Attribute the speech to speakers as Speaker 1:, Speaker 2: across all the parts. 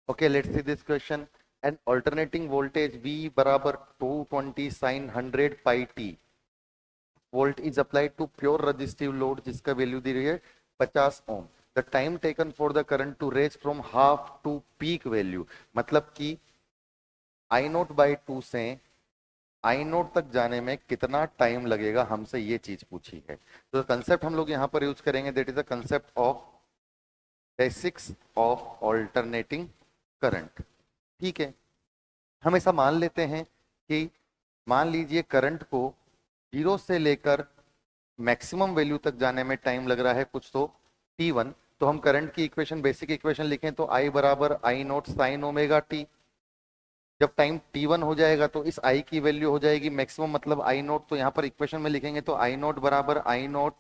Speaker 1: Okay, let's see this question. An alternating voltage V बराबर 220 sin 100 pi t volt is applied to pure resistive load जिसका value दी रही है 50 ओम. The time taken for the current to raise from half to peak value, मतलब कि I note by 2 से I note तक जाने में कितना टाइम लगेगा, हमसे ये चीज पूछी है. तो कंसेप्ट हम लोग यहाँ पर यूज करेंगे, that is the concept of basics of alternating current. ठीक है, हम ऐसा मान लेते हैं कि मान लीजिए करंट को जीरो से लेकर मैक्सिमम वैल्यू तक जाने में टाइम लग रहा है कुछ तो T1. तो हम करंट की इक्वेशन, बेसिक इक्वेशन लिखें तो I बराबर I note sine omega T. जब टाइम T1 हो जाएगा तो इस I की वैल्यू हो जाएगी मैक्सिमम, मतलब I नोट. तो यहाँ पर इक्वेशन में लिखेंगे तो I नोट बराबर I note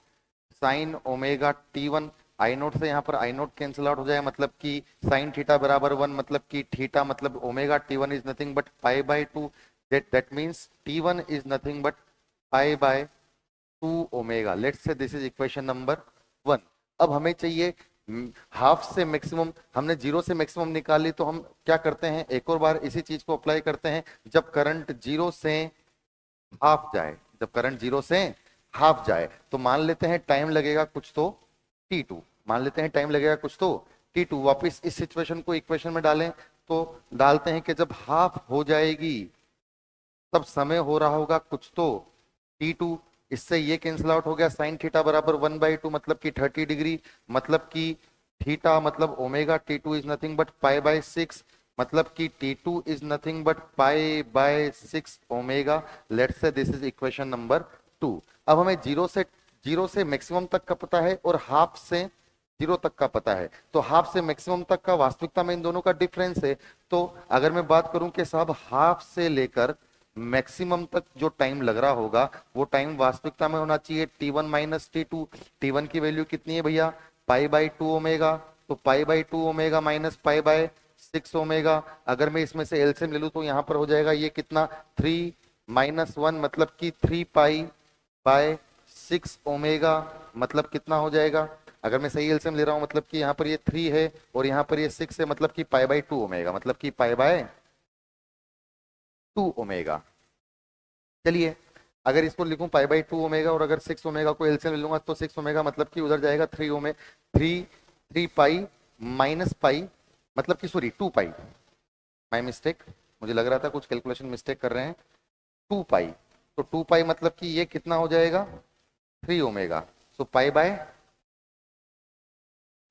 Speaker 1: sine omega T1. I note से यहाँ पर आई नोट कैंसिल आउट हो जाए, मतलब कि साइन थीटा बराबर 1, मतलब कि थीटा मतलब omega T1 is nothing but pi by 2. That means T1 is nothing but pi by 2 omega. Let's say this is equation number 1. अब हमें चाहिए हाफ से मैक्सिमम. हमने जीरो से मैक्सिमम निकाली, तो हम क्या करते हैं, एक और बार इसी चीज को अप्लाई करते हैं. जब करंट जीरो से हाफ जाए, जब करंट जीरो से हाफ जाए तो मान लेते हैं टाइम लगेगा कुछ तो T2. मान लेते हैं टाइम लगेगा कुछ तो T2. वापस इस सिचुएशन को इक्वेशन में डालें तो डालते हैं कि जब हाफ हो जाएगी तब समय हो रहा होगा कुछ तो T2. इससे ये कैंसिल आउट हो गया, साइन थीटा बराबर 1/2 मतलब कि 30 डिग्री, मतलब कि थीटा मतलब omega T2 is nothing but pi by 6, मतलब कि T2 is nothing but pi by 6 omega. Let's say this is equation number 2. अब हमें जीरो से मैक्सिमम तक का पता है और हाफ से जीरो तक का पता है. तो हाफ से मैक्सिमम तक का वास्तविकता में इन दोनों का डिफरेंस है. तो अगर मैं बात करूं कि साहब हाफ से लेकर मैक्सिमम तक जो टाइम लग रहा होगा वो टाइम वास्तविकता में होना चाहिए T1 माइनस T2. T1 की वैल्यू कितनी है भैया, पाई बाई 2 ओमेगा. तो pi by 2 omega minus pi by 6 omega. अगर मैं इसमें से एलसीएम ले लूं तो यहां पर हो जाएगा ये कितना, 3 माइनस 1 मतलब कि 3 पाई बाय 6 ओमेगा. मतलब कितना हो जाएगा, अगर मैं सही एलसीएम ले रहा हूं, मतलब कि यहाँ पर ये 3 है और यहाँ पर ये 6 है, मतलब कि पाई बाय 2 ओमेगा, मतलब कि पाई बाय 2 ओमेगा. चलिए, अगर इसको लिखूं पाई बाई 2 ओमेगा और अगर 6 ओमेगा को एलसीएम ले लूंगा तो 6 ओमेगा मतलब कि उधर जाएगा 3 ओमे 3 पाई माइनस पाई, मतलब कि सॉरी 2 पाई. माई मिस्टेक, मुझे लग रहा था कुछ कैलकुलेशन मिस्टेक कर रहे हैं. 2 पाई, तो 2 पाई मतलब कि ये कितना हो जाएगा 3 omega. So pi by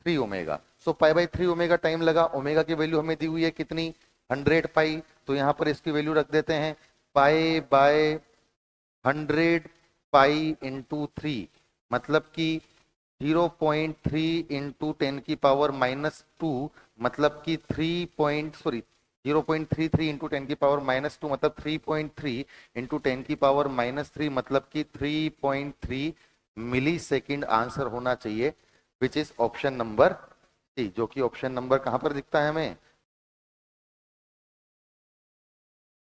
Speaker 1: 3 omega. So pi by 3 omega time लगा. ओमेगा की वैल्यू हमें दी हुई है कितनी, 100 पाई. तो यहाँ पर इसकी वैल्यू रख देते हैं पाई बाय 100 पाई इंटू 3, मतलब कि 0.3 इंटू 10 की पावर माइनस 2, मतलब कि 0.33 इंटू 10 की पावर माइनस 2, मतलब 3.3 इंटू 10 की पावर माइनस 3, मतलब कि 3.3 मिली सेकेंड आंसर होना चाहिए, which is option number C, जो कि ऑप्शन नंबर कहां पर दिखता है हमें,